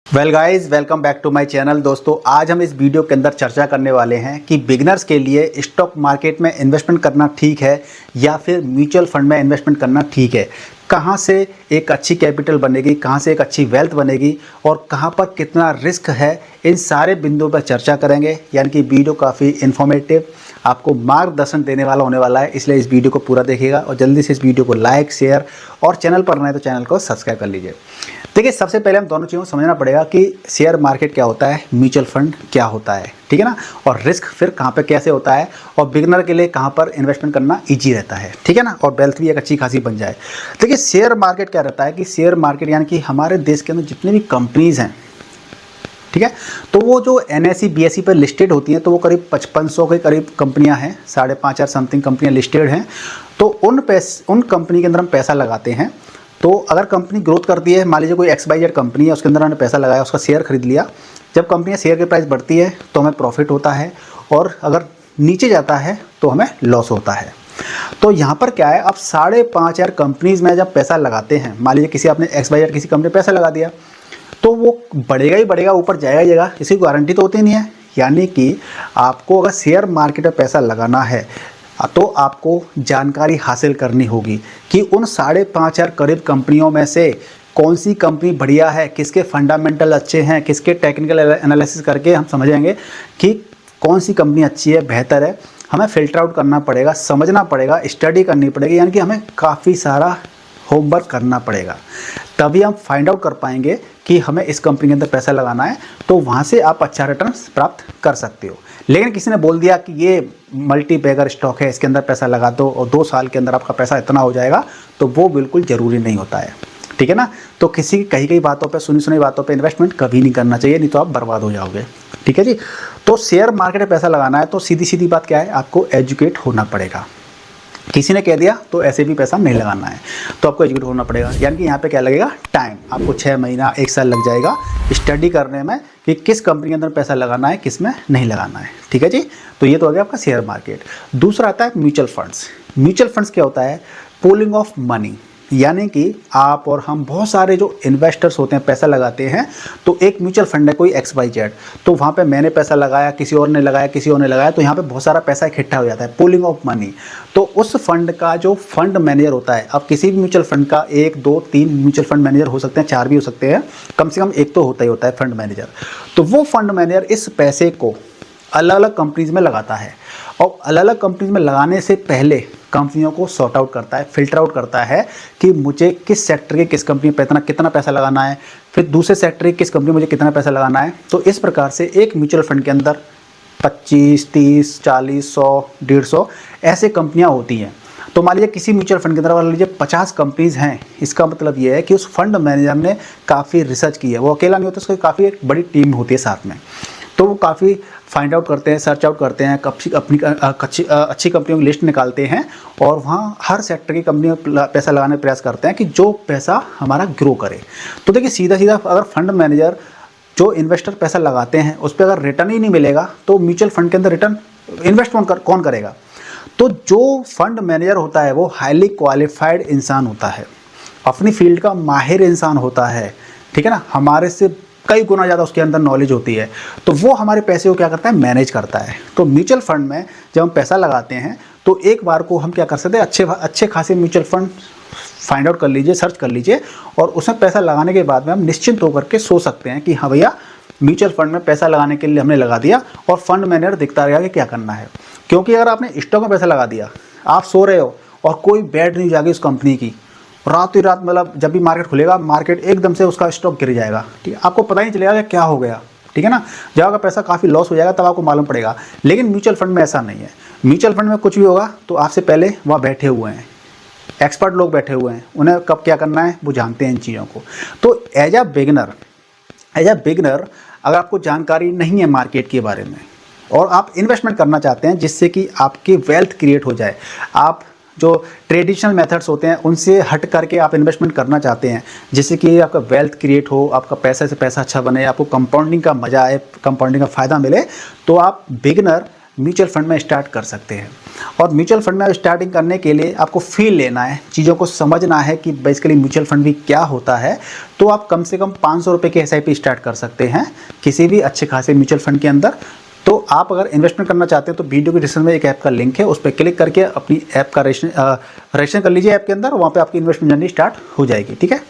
Well guys, welcome back to my channel. दोस्तों, आज हम इस वीडियो के अंदर चर्चा करने वाले हैं कि बिगिनर्स के लिए स्टॉक मार्केट में इन्वेस्टमेंट करना ठीक है या फिर म्यूचुअल फंड में इन्वेस्टमेंट करना ठीक है। कहां से एक अच्छी कैपिटल बनेगी, कहां से एक अच्छी वेल्थ बनेगी और कहां पर कितना रिस्क है, इन सारे बिंदुओं पर चर्चा करेंगे। यानी कि वीडियो काफ़ी इन्फॉर्मेटिव, आपको मार्गदर्शन देने वाला होने वाला है, इसलिए इस वीडियो को पूरा देखिएगा और जल्दी से इस वीडियो को लाइक, शेयर और चैनल पर नए तो चैनल को सब्सक्राइब कर लीजिए। देखिए, सबसे पहले हम दोनों चीज़ों को समझना पड़ेगा कि शेयर मार्केट क्या होता है, म्यूचुअल फंड क्या होता है, ठीक है ना, और रिस्क फिर कहाँ पे कैसे होता है और बिगिनर के लिए कहाँ पर इन्वेस्टमेंट करना ईजी रहता है, ठीक है ना, और वेल्थ भी एक अच्छी खासी बन जाए। देखिए, शेयर मार्केट क्या रहता है कि शेयर मार्केट यानी कि हमारे देश के अंदर जितनी भी कंपनीज़ हैं, ठीक है, तो वो जो NSE BSE पर लिस्टेड होती हैं, तो वो करीब 5500 के करीब कंपनियां हैं, 5,500 समथिंग कंपनियां लिस्टेड हैं। तो उन कंपनी के अंदर हम पैसा लगाते हैं। तो अगर कंपनी ग्रोथ करती है, मान लीजिए कोई XYZ कंपनी है, उसके अंदर हमने पैसा लगाया, उसका शेयर खरीद लिया। जब कंपनी शेयर की प्राइस बढ़ती है तो हमें प्रॉफिट होता है और अगर नीचे जाता है तो हमें लॉस होता है। तो यहाँ पर क्या है, आप 5,500 कंपनीज़ में जब पैसा लगाते हैं, मान लीजिए किसी आपने XYZ किसी कंपनी में पैसा लगा दिया, तो वो बढ़ेगा ही बढ़ेगा, ऊपर जाएगा ही जाएगा, इसकी गारंटी तो होती नहीं है। यानी कि आपको अगर शेयर मार्केट में पैसा लगाना है तो आपको जानकारी हासिल करनी होगी कि उन 5,500 करीब कंपनियों में से कौन सी कंपनी बढ़िया है, किसके फंडामेंटल अच्छे हैं, किसके टेक्निकल एनालिसिस करके हम समझेंगे कि कौन सी कंपनी अच्छी है, बेहतर है। हमें फिल्टर आउट करना पड़ेगा, समझना पड़ेगा, स्टडी करनी पड़ेगी, यानी कि हमें काफ़ी सारा होमवर्क करना पड़ेगा, तभी हम फाइंड आउट कर पाएंगे कि हमें इस कंपनी के अंदर पैसा लगाना है। तो वहाँ से आप अच्छा रिटर्न प्राप्त कर सकते हो। लेकिन किसी ने बोल दिया कि ये मल्टी बैगर स्टॉक है, इसके अंदर पैसा लगा दो और 2 साल के अंदर आपका पैसा इतना हो जाएगा, तो वो बिल्कुल ज़रूरी नहीं होता है, ठीक है ना। तो किसी की कई बातों पे, सुनी सुनी बातों पे इन्वेस्टमेंट कभी नहीं करना चाहिए, नहीं तो आप बर्बाद हो जाओगे, ठीक है जी। तो शेयर मार्केट में पैसा लगाना है तो सीधी सीधी बात क्या है, आपको एजुकेट होना पड़ेगा। किसी ने कह दिया तो ऐसे भी पैसा नहीं लगाना है, तो आपको एजुकेट होना पड़ेगा। यानी कि यहाँ पे क्या लगेगा, टाइम, आपको 6 महीना 1 साल लग जाएगा स्टडी करने में कि किस कंपनी के अंदर पैसा लगाना है, किस में नहीं लगाना है, ठीक है जी। तो ये तो हो गया आपका शेयर मार्केट। दूसरा आता है म्यूचुअल फंड्स। म्यूचुअल फंड्स क्या होता है, पूलिंग ऑफ मनी, यानी कि आप और हम बहुत सारे जो इन्वेस्टर्स होते हैं पैसा लगाते हैं। तो एक म्यूचुअल फंड है कोई XYZ, तो वहाँ पे मैंने पैसा लगाया, किसी और ने लगाया, किसी और ने लगाया, तो यहाँ पे बहुत सारा पैसा इकट्ठा हो जाता है, पूलिंग ऑफ मनी। तो उस फंड का जो फंड मैनेजर होता है, अब किसी भी म्यूचुअल फंड का 1 2 3 म्यूचुअल फंड मैनेजर हो सकते हैं, 4 भी हो सकते हैं, कम से कम एक तो होता ही होता है फंड मैनेजर। तो वो फंड मैनेजर इस पैसे को अलग अलग कंपनीज में लगाता है और अलग अलग कंपनीज में लगाने से पहले कंपनियों को सॉर्ट आउट करता है, फिल्टर आउट करता है कि मुझे किस सेक्टर के किस कंपनी में कितना पैसा लगाना है, फिर दूसरे सेक्टर के किस कंपनी में मुझे कितना पैसा लगाना है। तो इस प्रकार से एक म्यूचुअल फंड के अंदर 25 30 40 100 150 ऐसे कंपनियां होती हैं। तो मान लीजिए किसी म्यूचुअल फंड के अंदर मान लीजिए 50 कंपनीज़ हैं, इसका मतलब ये है कि उस फंड मैनेजर ने काफ़ी रिसर्च की है, वो अकेला नहीं होता, उसकी काफ़ी एक बड़ी टीम होती है साथ में। तो वो काफ़ी फाइंड आउट करते हैं, सर्च आउट करते हैं, अपनी अच्छी कंपनियों की लिस्ट निकालते हैं और वहाँ हर सेक्टर की कंपनी में पैसा लगाने का प्रयास करते हैं कि जो पैसा हमारा ग्रो करे। तो देखिए, सीधा सीधा अगर फंड मैनेजर जो इन्वेस्टर पैसा लगाते हैं उस पर अगर रिटर्न ही नहीं मिलेगा तो म्यूचुअल फंड के अंदर रिटर्न इन्वेस्टमेंट कौन करेगा। तो जो फंड मैनेजर होता है वो हाईली क्वालिफाइड इंसान होता है, अपनी फील्ड का माहिर इंसान होता है, ठीक है ना, हमारे से कई गुना ज़्यादा उसके अंदर नॉलेज होती है। तो वो हमारे पैसे को क्या करता है, मैनेज करता है। तो म्यूचुअल फंड में जब हम पैसा लगाते हैं तो एक बार को हम क्या कर सकते हैं, अच्छे खासे म्यूचुअल फंड फाइंड आउट कर लीजिए, सर्च कर लीजिए और उसमें पैसा लगाने के बाद में हम निश्चिंत होकर के सो सकते हैं कि हाँ भैया, म्यूचुअल फंड में पैसा लगाने के लिए हमने लगा दिया और फंड मैनेजर दिखता रहेगा कि क्या करना है। क्योंकि अगर आपने स्टॉक में पैसा लगा दिया, आप सो रहे हो और कोई बैड न्यूज़ आ गई उस कंपनी की, रात ही रात, मतलब जब भी मार्केट खुलेगा, मार्केट एकदम से उसका स्टॉक गिर जाएगा, ठीक है, आपको पता ही नहीं चलेगा कि क्या हो गया, ठीक है ना। जब आपका पैसा काफ़ी लॉस हो जाएगा तब आपको मालूम पड़ेगा। लेकिन म्यूचुअल फंड में ऐसा नहीं है। म्यूचुअल फंड में कुछ भी होगा तो आपसे पहले वहाँ बैठे हुए हैं, एक्सपर्ट लोग बैठे हुए हैं, उन्हें कब क्या करना है वो जानते हैं इन चीज़ों को। तो एज अ बिगनर अगर आपको जानकारी नहीं है मार्केट के बारे में और आप इन्वेस्टमेंट करना चाहते हैं जिससे कि आपकी वेल्थ क्रिएट हो जाए, आप जो ट्रेडिशनल मेथड्स होते हैं उनसे हट करके आप इन्वेस्टमेंट करना चाहते हैं जिससे कि आपका वेल्थ क्रिएट हो, आपका पैसा से पैसा अच्छा बने, आपको कंपाउंडिंग का मजा आए, कंपाउंडिंग का फ़ायदा मिले, तो आप बिगिनर म्यूचुअल फंड में स्टार्ट कर सकते हैं। और म्यूचुअल फंड में स्टार्टिंग करने के लिए आपको फील लेना है, चीज़ों को समझना है कि बेसिकली म्यूचुअल फंड भी क्या होता है। तो आप कम से कम 500 रुपये की SIP स्टार्ट कर सकते हैं किसी भी अच्छे खासे म्यूचुअल फंड के अंदर। तो आप अगर इन्वेस्टमेंट करना चाहते हैं तो वीडियो के डिस्क्रिप्शन में एक ऐप का लिंक है, उस पर क्लिक करके अपनी ऐप का रजिस्ट्रेशन कर लीजिए ऐप के अंदर, वहाँ पे आपकी इन्वेस्टमेंट जर्नी स्टार्ट हो जाएगी। ठीक है,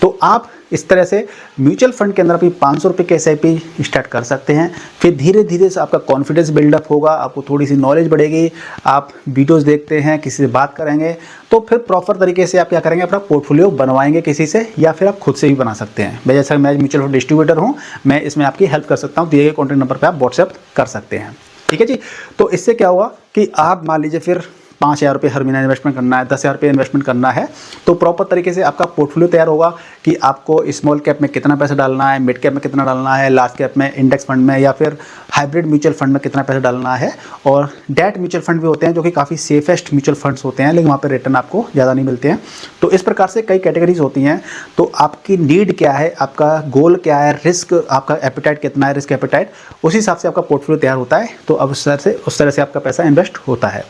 तो आप इस तरह से म्यूचुअल फंड के अंदर अपनी 500 रुपये की SIP स्टार्ट कर सकते हैं। फिर धीरे धीरे से आपका कॉन्फिडेंस बिल्डअप होगा, आपको थोड़ी सी नॉलेज बढ़ेगी, आप वीडियोस देखते हैं, किसी से बात करेंगे, तो फिर प्रॉपर तरीके से आप क्या करेंगे, अपना पोर्टफोलियो बनवाएंगे किसी से, या फिर आप खुद से भी बना सकते हैं। मैं जैसा मैं म्यूचुअल फंड डिस्ट्रीब्यूटर हूँ, मैं इसमें आपकी हेल्प कर सकता हूँ। दिए गए कॉन्टैक्ट नंबर पर आप व्हाट्सएप कर सकते हैं। ठीक है जी। तो इससे क्या हुआ कि आप मान लीजिए फिर 5,000 रुपये हर महीना इन्वेस्टमेंट करना है, 10,000 रुपये इन्वेस्टमेंट करना है, तो प्रॉपर तरीके से आपका पोर्टफोलियो तैयार होगा कि आपको स्मॉल कैप में कितना पैसा डालना है, मिड कैप में कितना डालना है, लार्ज कैप में, इंडेक्स फंड में, या फिर हाइब्रिड म्यूचुअल फंड में कितना पैसा डालना है। और डेट म्यूचुअल फंड भी होते हैं जो कि काफ़ी सेफेस्ट म्यूचुअल फंड्स होते हैं, लेकिन वहाँ पर रिटर्न आपको ज़्यादा नहीं मिलते हैं। तो इस प्रकार से कई कैटेगरीज होती हैं। तो आपकी नीड क्या है, आपका गोल क्या है, रिस्क, आपका एपेटाइट कितना है, रिस्क एपेटाइट, उसी हिसाब से आपका पोर्टफोलियो तैयार होता है। तो अब उस तरह से आपका पैसा इन्वेस्ट होता है।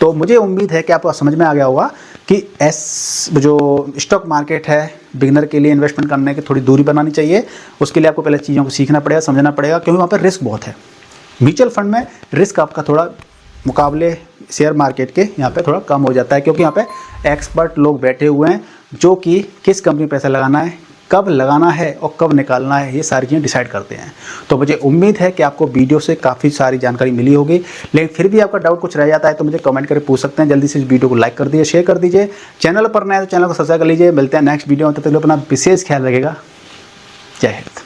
तो मुझे उम्मीद है कि आपको समझ में आ गया होगा कि जो स्टॉक मार्केट है, बिगिनर के लिए इन्वेस्टमेंट करने की थोड़ी दूरी बनानी चाहिए। उसके लिए आपको पहले चीज़ों को सीखना पड़ेगा, समझना पड़ेगा, क्योंकि वहाँ पर रिस्क बहुत है। म्यूचुअल फंड में रिस्क आपका थोड़ा मुकाबले शेयर मार्केट के यहाँ पे थोड़ा कम हो जाता है, क्योंकि यहाँ पे एक्सपर्ट लोग बैठे हुए हैं जो कि किस कंपनी में पैसा लगाना है, कब लगाना है और कब निकालना है, ये सारी चीज़ें डिसाइड करते हैं। तो मुझे उम्मीद है कि आपको वीडियो से काफ़ी सारी जानकारी मिली होगी। लेकिन फिर भी आपका डाउट कुछ रह जाता है तो मुझे कमेंट करके पूछ सकते हैं। जल्दी से इस वीडियो को लाइक कर दीजिए, शेयर कर दीजिए। चैनल पर नए तो चैनल को सब्सक्राइब कर लीजिए। मिलते हैं नेक्स्ट वीडियो में, तब तक अपना विशेष ख्याल रखिएगा। जय हिंद।